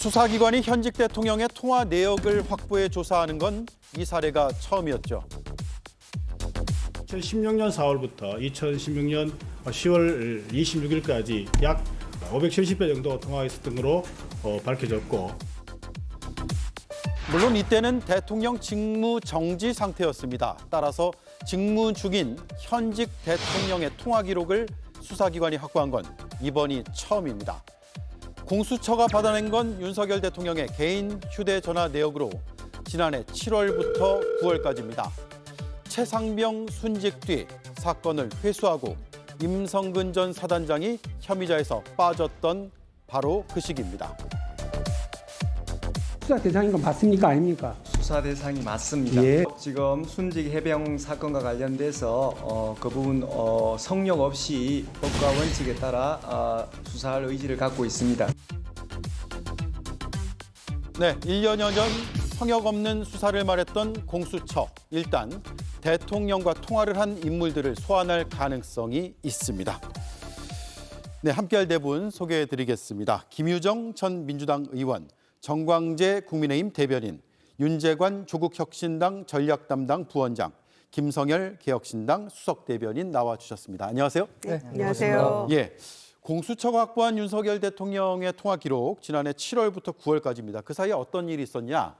수사기관이 현직 대통령의 통화 내역을 확보해 조사하는 건 이 사례가 처음이었죠. 2016년 4월부터 2016년 10월 26일까지 약 570배 정도 통화했었던 것으로 밝혀졌고, 물론 이때는 대통령 직무 정지 상태였습니다. 따라서 직무 중인 현직 대통령의 통화 기록을 수사기관이 확보한 건 이번이 처음입니다. 공수처가 받아낸 건 윤석열 대통령의 개인 휴대전화 내역으로 지난해 7월부터 9월까지입니다. 최상병 순직 뒤 사건을 회수하고 임성근 전 사단장이 혐의자에서 빠졌던 바로 그 시기입니다. 수사 대상인 건 맞습니까? 아닙니까? 수사 대상이 맞습니다. 예. 지금 순직 해병 사건과 관련돼서 그 부분 성역 없이 법과 원칙에 따라 수사할 의지를 갖고 있습니다. 네, 1년여 전 성역 없는 수사를 말했던 공수처. 일단 대통령과 통화를 한 인물들을 소환할 가능성이 있습니다. 네, 함께할 네 분 소개해드리겠습니다. 김유정 전 민주당 의원, 정광재 국민의힘 대변인, 윤재관 조국혁신당 전략담당 부원장, 김성열 개혁신당 수석 대변인 나와주셨습니다. 안녕하세요. 네, 안녕하세요. 예, 공수처가 확보한 윤석열 대통령의 통화 기록 지난해 7월부터 9월까지입니다. 그 사이에 어떤 일이 있었냐?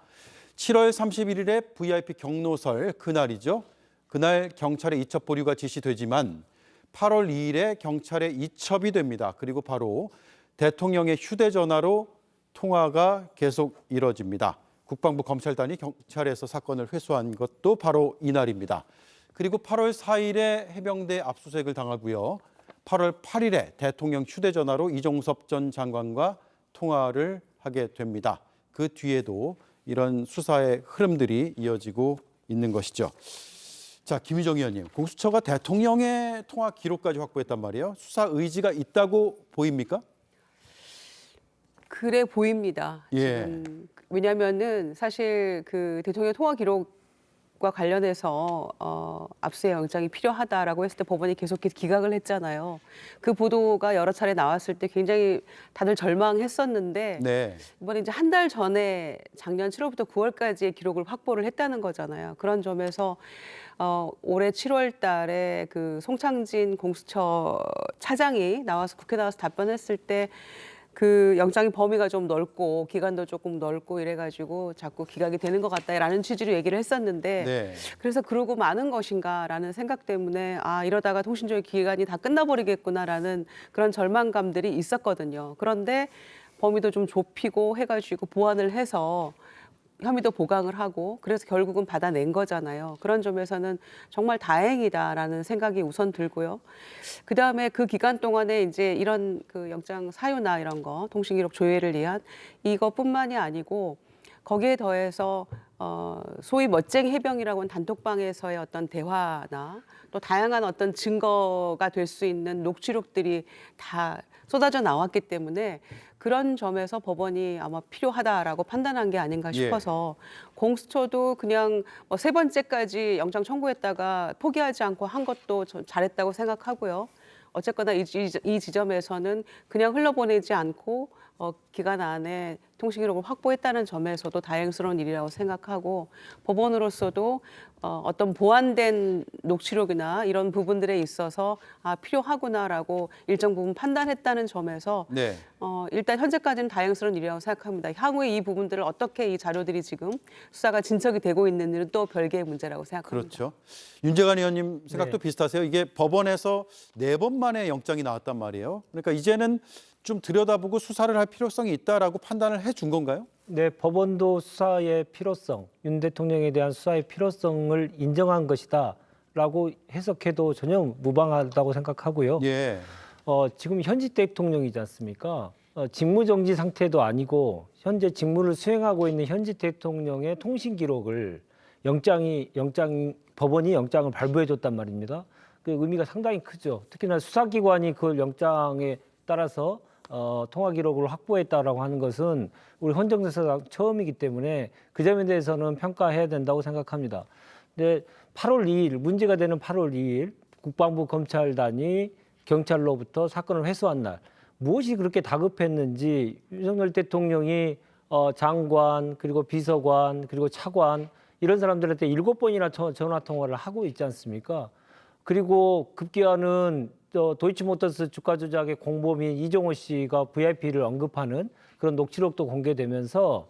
7월 31일에 VIP 경로설 그날이죠. 그날 경찰의 이첩 보류가 지시되지만 8월 2일에 경찰의 이첩이 됩니다. 그리고 바로 대통령의 휴대전화로 통화가 계속 이뤄집니다. 국방부 검찰단이 경찰에서 사건을 회수한 것도 바로 이날입니다. 그리고 8월 4일에 해병대 압수수색을 당하고요. 8월 8일에 대통령 휴대전화로 이종섭 전 장관과 통화를 하게 됩니다. 그 뒤에도 이런 수사의 흐름들이 이어지고 있는 것이죠. 자, 김유정 의원님, 공수처가 대통령의 통화 기록까지 확보했단 말이에요. 수사 의지가 있다고 보입니까? 그래 보입니다. 예. 지금 왜냐하면은 사실 그 대통령 통화 기록과 관련해서 압수의 영장이 필요하다라고 했을 때 법원이 계속해서 기각을 했잖아요. 그 보도가 여러 차례 나왔을 때 굉장히 다들 절망했었는데 네. 이번에 이제 한 달 전에 작년 7월부터 9월까지의 기록을 확보를 했다는 거잖아요. 그런 점에서 올해 7월 달에 그 송창진 공수처 차장이 나와서 국회 나와서 답변했을 때 그 영장의 범위가 좀 넓고 기간도 조금 넓고 이래가지고 자꾸 기각이 되는 것 같다라는 취지로 얘기를 했었는데 네. 그래서 그러고 마는 것인가라는 생각 때문에 이러다가 통신조회 기간이 다 끝나버리겠구나라는 그런 절망감들이 있었거든요. 그런데 범위도 좀 좁히고 해가지고 보완을 해서 혐의도 보강을 하고 그래서 결국은 받아낸 거잖아요. 그런 점에서는 정말 다행이다라는 생각이 우선 들고요. 그다음에 그 기간 동안에 이제 이런 그 영장 사유나 이런 거 통신기록 조회를 위한 이것뿐만이 아니고 거기에 더해서 소위 멋쟁이 해병이라고 하는 단톡방에서의 어떤 대화나 또 다양한 어떤 증거가 될 수 있는 녹취록들이 다 쏟아져 나왔기 때문에 그런 점에서 법원이 아마 필요하다라고 판단한 게 아닌가 싶어서 공수처도 그냥 세 번째까지 영장 청구했다가 포기하지 않고 한 것도 잘했다고 생각하고요. 어쨌거나 이 지점에서는 그냥 흘러보내지 않고 기간 안에 통신기록을 확보했다는 점에서도 다행스러운 일이라고 생각하고 법원으로서도 어떤 보완된 녹취록이나 이런 부분들에 있어서 필요하구나라고 일정 부분 판단했다는 점에서 네. 일단 현재까지는 다행스러운 일이라고 생각합니다. 향후에 이 부분들을 어떻게 이 자료들이 지금 수사가 진척이 되고 있는지는 또 별개의 문제라고 생각합니다. 그렇죠. 윤재관 의원님 생각도 네. 비슷하세요? 이게 법원에서 4번 만에 영장이 나왔단 말이에요. 그러니까 이제는 좀 들여다보고 수사를 할 필요성이 있다라고 판단을 해준 건가요? 네, 법원도 수사의 필요성, 윤 대통령에 대한 수사의 필요성을 인정한 것이다라고 해석해도 전혀 무방하다고 생각하고요. 예. 지금 현직 대통령이지 않습니까? 직무정지 상태도 아니고 현재 직무를 수행하고 있는 현직 대통령의 통신 기록을 법원이 영장을 발부해줬단 말입니다. 그 의미가 상당히 크죠. 특히나 수사기관이 그 영장에 따라서 통화 기록을 확보했다라고 하는 것은 우리 헌정사상 처음이기 때문에 그 점에 대해서는 평가해야 된다고 생각합니다. 근데 8월 2일 문제가 되는 8월 2일 국방부 검찰단이 경찰로부터 사건을 회수한 날 무엇이 그렇게 다급했는지 윤석열 대통령이 장관 그리고 비서관 그리고 차관 이런 사람들한테 7번이나 전화 통화를 하고 있지 않습니까? 그리고 급기야는 도이치모터스 주가 조작의 공범인 이종호 씨가 VIP를 언급하는 그런 녹취록도 공개되면서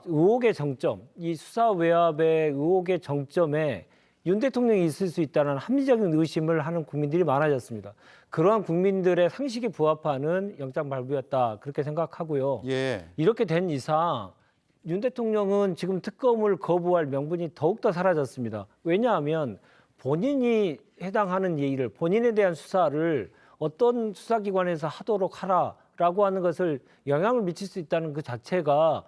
의혹의 정점, 이 수사 외압의 의혹의 정점에 윤 대통령이 있을 수 있다는 합리적인 의심을 하는 국민들이 많아졌습니다. 그러한 국민들의 상식에 부합하는 영장 발부였다 그렇게 생각하고요. 예. 이렇게 된 이상 윤 대통령은 지금 특검을 거부할 명분이 더욱더 사라졌습니다. 왜냐하면 본인이 해당하는 예의를 본인에 대한 수사를 어떤 수사기관에서 하도록 하라라고 하는 것을 영향을 미칠 수 있다는 그 자체가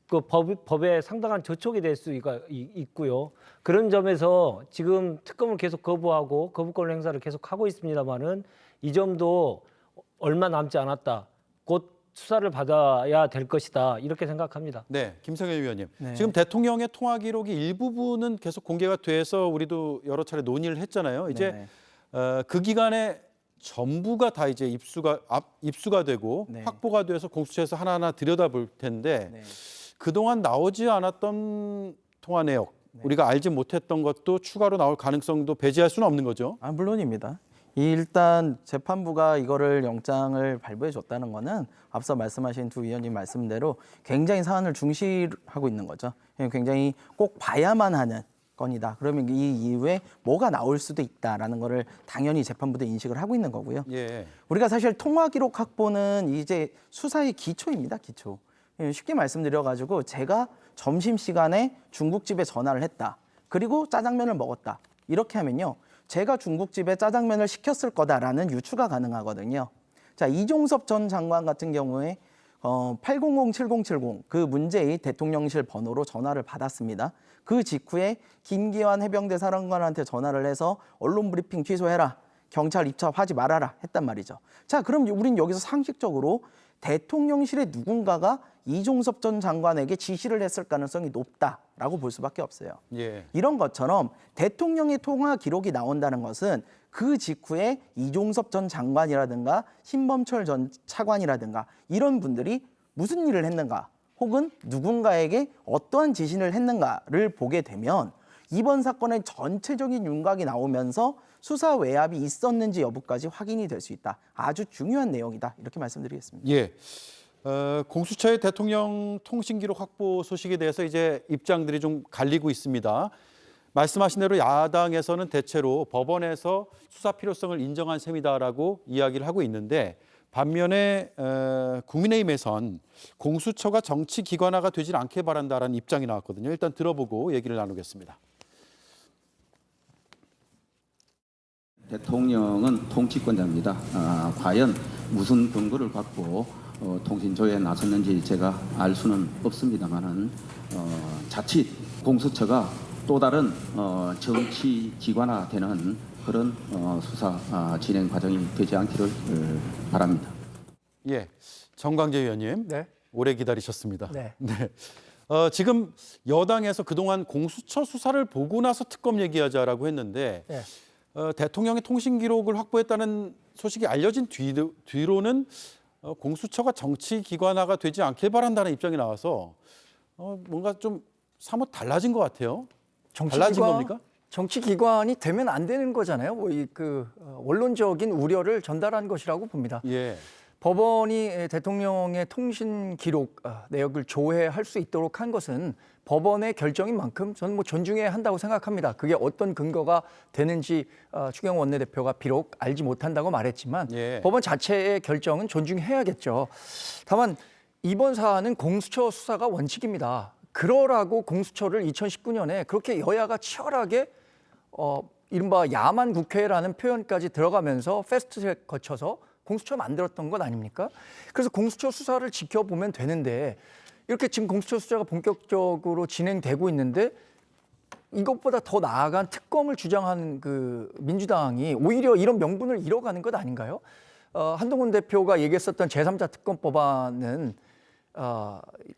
그 법에 상당한 저촉이 될 수 있고요. 그런 점에서 지금 특검을 계속 거부하고 거부권 행사를 계속하고 있습니다만은 이 점도 얼마 남지 않았다. 곧 수사를 받아야 될 것이다. 이렇게 생각합니다. 네, 김성현 위원님. 네. 지금 대통령의 통화 기록이 일부분은 계속 공개가 돼서 우리도 여러 차례 논의를 했잖아요. 이제 네네. 그 기간에 전부가 다 이제 입수가 되고 네. 확보가 돼서 공수처에서 하나하나 들여다볼 텐데 네. 그동안 나오지 않았던 통화 내역, 우리가 알지 못했던 것도 추가로 나올 가능성도 배제할 수는 없는 거죠. 물론입니다. 일단 재판부가 이거를 영장을 발부해 줬다는 거는 앞서 말씀하신 두 위원님 말씀대로 굉장히 사안을 중시하고 있는 거죠. 굉장히 꼭 봐야만 하는 건이다. 그러면 이 이후에 뭐가 나올 수도 있다라는 거를 당연히 재판부도 인식을 하고 있는 거고요. 예. 우리가 사실 통화 기록 확보는 이제 수사의 기초입니다. 기초. 쉽게 말씀드려가지고 제가 점심시간에 중국집에 전화를 했다. 그리고 짜장면을 먹었다. 이렇게 하면요. 제가 중국집에 짜장면을 시켰을 거다라는 유추가 가능하거든요. 자, 이종섭 전 장관 같은 경우에 800-7070 그 문재인 대통령실 번호로 전화를 받았습니다. 그 직후에 김기환 해병대 사령관한테 전화를 해서 언론 브리핑 취소해라. 경찰 입찰하지 말아라 했단 말이죠. 자, 그럼 우린 여기서 상식적으로 대통령실의 누군가가 이종섭 전 장관에게 지시를 했을 가능성이 높다라고 볼 수밖에 없어요. 예. 이런 것처럼 대통령의 통화 기록이 나온다는 것은 그 직후에 이종섭 전 장관이라든가 신범철 전 차관이라든가 이런 분들이 무슨 일을 했는가 혹은 누군가에게 어떠한 지시를 했는가를 보게 되면 이번 사건의 전체적인 윤곽이 나오면서 수사 외압이 있었는지 여부까지 확인이 될 수 있다. 아주 중요한 내용이다. 이렇게 말씀드리겠습니다. 예. 공수처의 대통령 통신 기록 확보 소식에 대해서 이제 입장들이 좀 갈리고 있습니다. 말씀하신 대로 야당에서는 대체로 법원에서 수사 필요성을 인정한 셈이다라고 이야기를 하고 있는데 반면에 국민의힘에선 공수처가 정치 기관화가 되질 않게 바란다라는 입장이 나왔거든요. 일단 들어보고 얘기를 나누겠습니다. 대통령은 통치권자입니다. 과연 무슨 근거를 갖고 통신조회에 나섰는지 제가 알 수는 없습니다만은 자칫 공수처가 또 다른 정치 기관화되는 그런 수사 진행 과정이 되지 않기를 바랍니다. 예, 정광재 의원님. 네. 오래 기다리셨습니다. 네. 네. 지금 여당에서 그동안 공수처 수사를 보고 나서 특검 얘기하자라고 했는데 네. 대통령의 통신 기록을 확보했다는 소식이 알려진 뒤로는 공수처가 정치 기관화가 되지 않길 바란다는 입장이 나와서 뭔가 좀 사뭇 달라진 것 같아요. 달라진 겁니까? 정치 기관이 되면 안 되는 거잖아요. 원론적인 우려를 전달한 것이라고 봅니다. 예. 법원이 대통령의 통신 기록 내역을 조회할 수 있도록 한 것은 법원의 결정인 만큼 저는 존중해야 한다고 생각합니다. 그게 어떤 근거가 되는지 추경호 원내대표가 비록 알지 못한다고 말했지만 예. 법원 자체의 결정은 존중해야겠죠. 다만 이번 사안은 공수처 수사가 원칙입니다. 그러라고 공수처를 2019년에 그렇게 여야가 치열하게 이른바 야만 국회라는 표현까지 들어가면서 패스트트랙 거쳐서 공수처 만들었던 것 아닙니까? 그래서 공수처 수사를 지켜보면 되는데 이렇게 지금 공수처 수사가 본격적으로 진행되고 있는데 이것보다 더 나아간 특검을 주장하는 그 민주당이 오히려 이런 명분을 잃어가는 것 아닌가요? 한동훈 대표가 얘기했었던 제3자 특검 법안은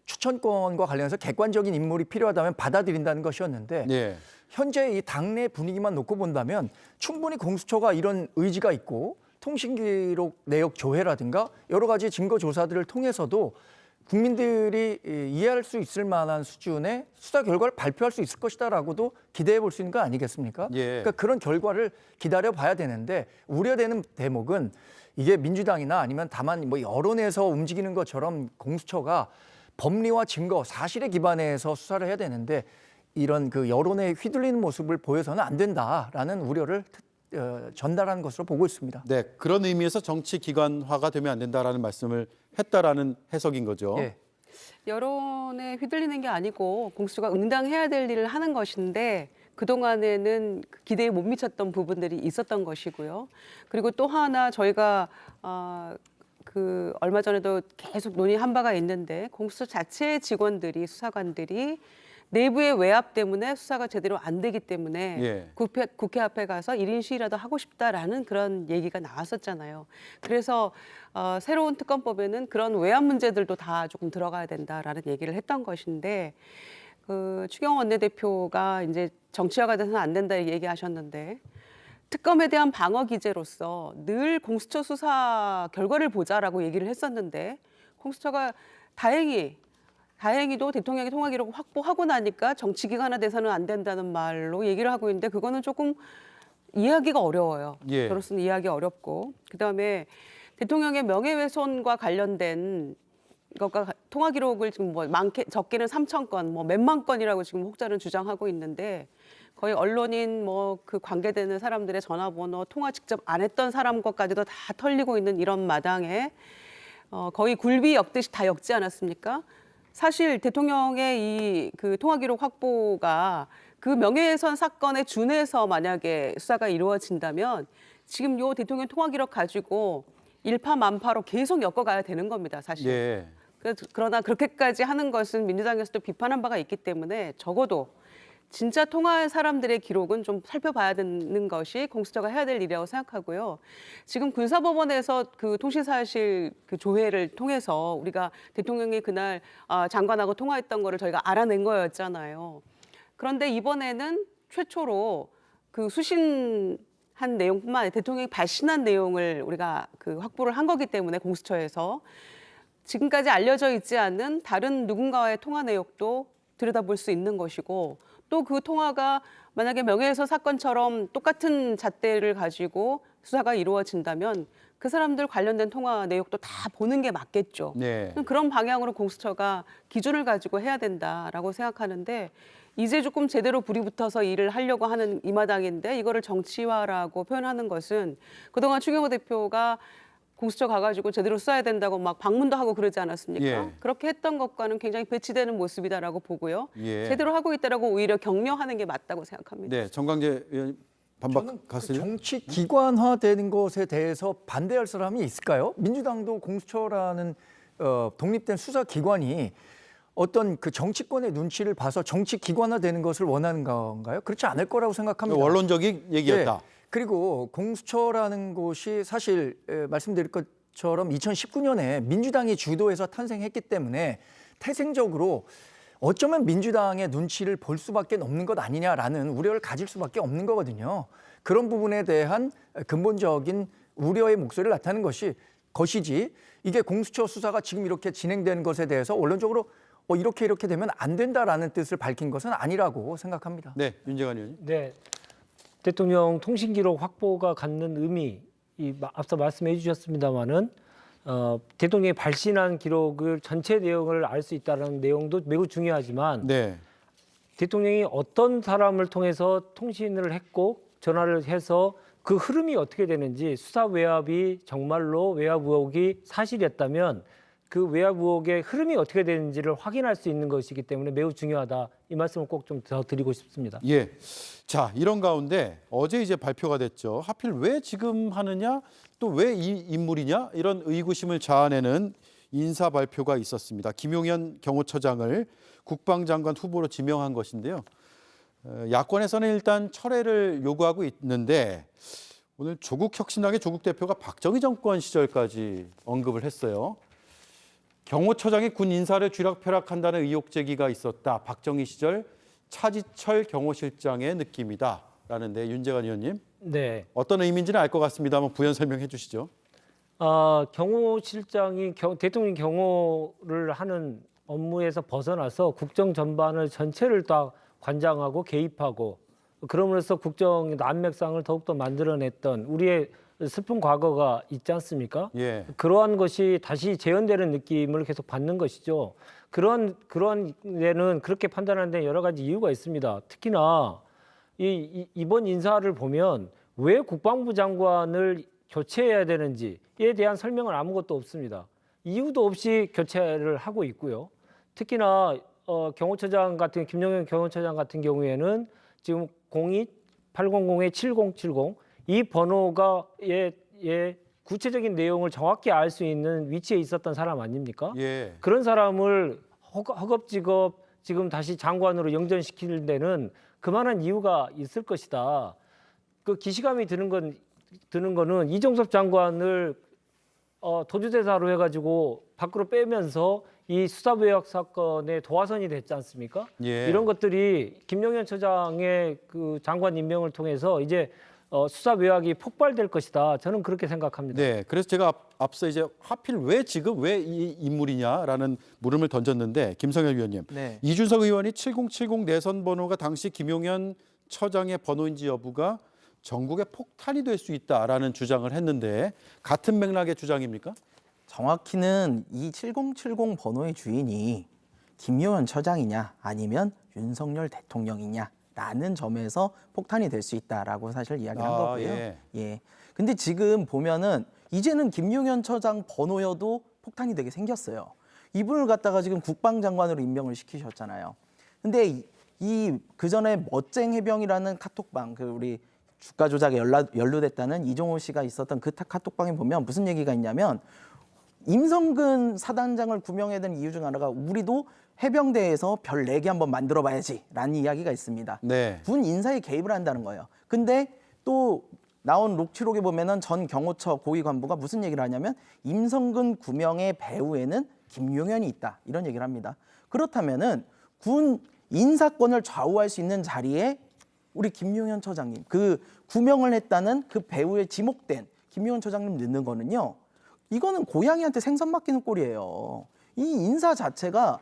추천권과 관련해서 객관적인 인물이 필요하다면 받아들인다는 것이었는데 예. 현재 이 당내 분위기만 놓고 본다면 충분히 공수처가 이런 의지가 있고 통신기록 내역 조회라든가 여러 가지 증거 조사들을 통해서도 국민들이 이해할 수 있을 만한 수준의 수사 결과를 발표할 수 있을 것이다라고도 기대해 볼 수 있는 거 아니겠습니까? 예. 그러니까 그런 결과를 기다려 봐야 되는데 우려되는 대목은 이게 민주당이나 아니면 다만 뭐 여론에서 움직이는 것처럼 공수처가 법리와 증거, 사실에 기반해서 수사를 해야 되는데 이런 그 여론에 휘둘리는 모습을 보여서는 안 된다라는 우려를 전달하는 것으로 보고 있습니다. 네, 그런 의미에서 정치 기관화가 되면 안 된다라는 말씀을 했다라는 해석인 거죠. 예. 여론에 휘둘리는 게 아니고 공수처가 응당해야 될 일을 하는 것인데 그동안에는 기대에 못 미쳤던 부분들이 있었던 것이고요. 그리고 또 하나 저희가 그 얼마 전에도 계속 논의한 바가 있는데 공수처 자체의 직원들이 수사관들이 내부의 외압 때문에 수사가 제대로 안 되기 때문에 예. 국회 앞에 가서 1인 시위라도 하고 싶다라는 그런 얘기가 나왔었잖아요. 그래서 새로운 특검법에는 그런 외압 문제들도 다 조금 들어가야 된다라는 얘기를 했던 것인데 그 추경호 원내대표가 이제 정치화가 돼서는 안 된다 얘기하셨는데 특검에 대한 방어 기제로서 늘 공수처 수사 결과를 보자라고 얘기를 했었는데 공수처가 다행히도 대통령이 통화 기록을 확보하고 나니까 정치 기관화 돼서는 안 된다는 말로 얘기를 하고 있는데 그거는 조금 이해하기가 어려워요. 예. 저로서는 이해하기 어렵고 그다음에 대통령의 명예훼손과 관련된 것과 통화 기록을 지금 뭐 적게는 3,000건, 뭐 몇만 건이라고 지금 혹자는 주장하고 있는데 거의 언론인 뭐 그 관계되는 사람들의 전화번호, 통화 직접 안 했던 사람 것까지도 다 털리고 있는 이런 마당에 거의 굴비 엮듯이 다 엮지 않았습니까? 사실 대통령의 이 그 통화 기록 확보가 그 명예훼손 사건에 준해서 만약에 수사가 이루어진다면 지금 요 대통령 통화 기록 가지고 일파만파로 계속 엮어가야 되는 겁니다, 사실. 예. 그러나 그렇게까지 하는 것은 민주당에서도 비판한 바가 있기 때문에 적어도 진짜 통화한 사람들의 기록은 좀 살펴봐야 되는 것이 공수처가 해야 될 일이라고 생각하고요. 지금 군사법원에서 그 통신사실 그 조회를 통해서 우리가 대통령이 그날 장관하고 통화했던 거를 저희가 알아낸 거였잖아요. 그런데 이번에는 최초로 그 수신한 내용뿐만 아니라 대통령이 발신한 내용을 우리가 그 확보를 한 거기 때문에 공수처에서 지금까지 알려져 있지 않은 다른 누군가와의 통화 내역도 들여다볼 수 있는 것이고 또 그 통화가 만약에 명예훼손 사건처럼 똑같은 잣대를 가지고 수사가 이루어진다면 그 사람들 관련된 통화 내역도 다 보는 게 맞겠죠. 네. 그런 방향으로 공수처가 기준을 가지고 해야 된다라고 생각하는데 이제 조금 제대로 불이 붙어서 일을 하려고 하는 이 마당인데 이거를 정치화라고 표현하는 것은 그동안 추경호 대표가 공수처 가가지고 제대로 수사해야 된다고 막 방문도 하고 그러지 않았습니까? 예. 그렇게 했던 것과는 굉장히 배치되는 모습이다라고 보고요. 예. 제대로 하고 있다라고 오히려 격려하는 게 맞다고 생각합니다. 네, 정광재 의원 저는 그 반박하세요? 정치 기관화되는 것에 대해서 반대할 사람이 있을까요? 민주당도 공수처라는 독립된 수사 기관이 어떤 그 정치권의 눈치를 봐서 정치 기관화되는 것을 원하는 건가요? 그렇지 않을 거라고 생각합니다. 원론적인 얘기였다. 네. 그리고 공수처라는 곳이 사실 말씀드릴 것처럼 2019년에 민주당이 주도해서 탄생했기 때문에 태생적으로 어쩌면 민주당의 눈치를 볼 수밖에 없는 것 아니냐라는 우려를 가질 수밖에 없는 거거든요. 그런 부분에 대한 근본적인 우려의 목소리를 나타내는 것이지 이게 공수처 수사가 지금 이렇게 진행되는 것에 대해서 원론적으로 이렇게 되면 안 된다라는 뜻을 밝힌 것은 아니라고 생각합니다. 네, 윤재관 의원님. 네, 대통령 통신 기록 확보가 갖는 의미, 앞서 말씀해 주셨습니다마는 대통령이 발신한 기록을 전체 내용을 알 수 있다는 내용도 매우 중요하지만 네. 대통령이 어떤 사람을 통해서 통신을 했고 전화를 해서 그 흐름이 어떻게 되는지 수사 외압이 정말로 외압 의혹이 사실이었다면 그 외압 의혹의 흐름이 어떻게 되는지를 확인할 수 있는 것이기 때문에 매우 중요하다. 이 말씀을 꼭 좀 더 드리고 싶습니다. 예. 자, 이런 가운데 어제 이제 발표가 됐죠. 하필 왜 지금 하느냐, 또 왜 이 인물이냐 이런 의구심을 자아내는 인사 발표가 있었습니다. 김용현 경호처장을 국방장관 후보로 지명한 것인데요. 야권에서는 일단 철회를 요구하고 있는데 오늘 조국혁신당의 조국 대표가 박정희 정권 시절까지 언급을 했어요. 경호처장이 군 인사를 쥐락펴락한다는 의혹 제기가 있었다. 박정희 시절 차지철 경호실장의 느낌이다. 라는데 윤재관 의원님 네. 어떤 의미인지는 알 것 같습니다만 부연 설명해 주시죠. 경호실장이 대통령 경호를 하는 업무에서 벗어나서 국정 전반을 전체를 다 관장하고 개입하고 그러면서 국정 안맥상을 더욱더 만들어냈던 우리의 슬픈 과거가 있지 않습니까? 예. 그러한 것이 다시 재현되는 느낌을 계속 받는 것이죠. 그런 데는 그렇게 판단하는 데 여러 가지 이유가 있습니다. 특히나 이번 인사를 보면 왜 국방부 장관을 교체해야 되는지에 대한 설명은 아무것도 없습니다. 이유도 없이 교체를 하고 있고요. 특히나 경호처장 같은 김용현 경호처장 같은 경우에는 지금 02-800-7070 이 번호가 구체적인 내용을 정확히 알 수 있는 위치에 있었던 사람 아닙니까? 예. 그런 사람을 허겁지겁 지금 다시 장관으로 영전시키는 데는 그만한 이유가 있을 것이다. 그 기시감이 드는 거는 이종섭 장관을 도주대사로 해가지고 밖으로 빼면서 이 수사배역 사건의 도화선이 됐지 않습니까? 예. 이런 것들이 김용현 처장의 그 장관 임명을 통해서 이제 수사 외곽이 폭발될 것이다. 저는 그렇게 생각합니다. 네, 그래서 제가 앞서 이제 하필 왜 지금 왜 이 인물이냐라는 물음을 던졌는데 김성열 위원님, 네. 이준석 의원이 7070 내선 번호가 당시 김용현 처장의 번호인지 여부가 전국에 폭탄이 될 수 있다라는 주장을 했는데 같은 맥락의 주장입니까? 정확히는 이 7070 번호의 주인이 김용현 처장이냐 아니면 윤석열 대통령이냐라는 점에서 폭탄이 될 수 있다라고 사실 이야기한 거고요. 예. 예. 근데 지금 보면은 이제는 김용현 처장 번호여도 폭탄이 되게 생겼어요. 이분을 갖다가 지금 국방장관으로 임명을 시키셨잖아요. 근데 이 그전에 멋쟁 해병이라는 카톡방, 그 우리 주가 조작에 연루됐다는 이종호 씨가 있었던 그 카톡방에 보면 무슨 얘기가 있냐면 임성근 사단장을 구명해야 되는 이유 중 하나가 우리도 해병대에서 별 4개 한번 만들어 봐야지 라는 이야기가 있습니다. 네. 군 인사에 개입을 한다는 거예요. 근데 또 나온 녹취록에 보면은 전 경호처 고위 간부가 무슨 얘기를 하냐면 임성근 구명의 배후에는 김용현이 있다. 이런 얘기를 합니다. 그렇다면은 군 인사권을 좌우할 수 있는 자리에 우리 김용현 처장님, 그 구명을 했다는 그 배후에 지목된 김용현 처장님 넣는 거는요. 이거는 고양이한테 생선 맡기는 꼴이에요. 이 인사 자체가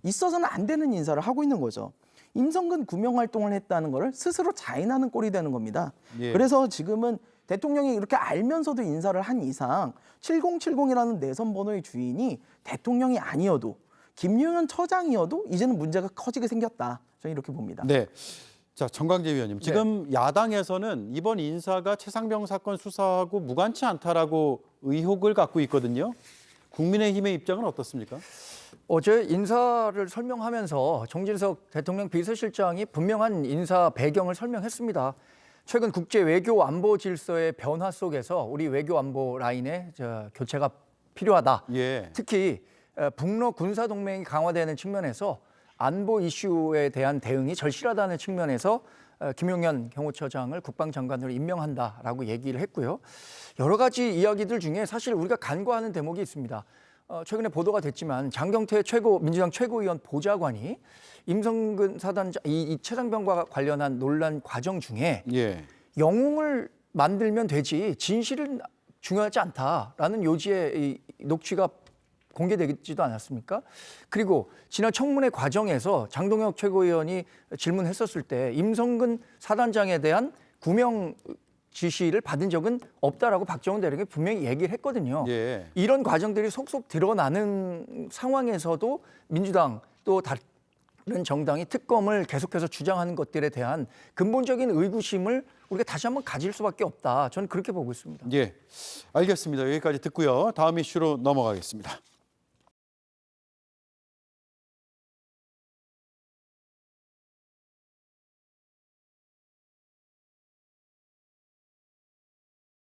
있어서는 안 되는 인사를 하고 있는 거죠. 임성근 구명 활동을 했다는 걸 스스로 자인하는 꼴이 되는 겁니다. 예. 그래서 지금은 대통령이 이렇게 알면서도 인사를 한 이상 7070이라는 내선 번호의 주인이 대통령이 아니어도 김용현 처장이어도 이제는 문제가 커지게 생겼다. 저는 이렇게 봅니다. 네. 자, 정광재 위원님, 지금 야당에서는 이번 인사가 최상병 사건 수사하고 무관치 않다라고 의혹을 갖고 있거든요. 국민의힘의 입장은 어떻습니까? 어제 인사를 설명하면서 정진석 대통령 비서실장이 분명한 인사 배경을 설명했습니다. 최근 국제 외교 안보 질서의 변화 속에서 우리 외교 안보 라인의 교체가 필요하다. 예. 특히 북러 군사 동맹이 강화되는 측면에서 안보 이슈에 대한 대응이 절실하다는 측면에서 김용현 경호처장을 국방장관으로 임명한다라고 얘기를 했고요. 여러 가지 이야기들 중에 사실 우리가 간과하는 대목이 있습니다. 최근에 보도가 됐지만 장경태 민주당 최고위원 보좌관이 임성근 사단장 이 최상병과 관련한 논란 과정 중에 예. 영웅을 만들면 되지 진실은 중요하지 않다라는 요지의 이 녹취가 공개되지도 않았습니까? 그리고 지난 청문회 과정에서 장동혁 최고위원이 질문했었을 때 임성근 사단장에 대한 구명 지시를 받은 적은 없다라고 박정훈 대령이 분명히 얘기를 했거든요. 예. 이런 과정들이 속속 드러나는 상황에서도 민주당 또 다른 정당이 특검을 계속해서 주장하는 것들에 대한 근본적인 의구심을 우리가 다시 한번 가질 수밖에 없다. 저는 그렇게 보고 있습니다. 예. 알겠습니다. 여기까지 듣고요. 다음 이슈로 넘어가겠습니다.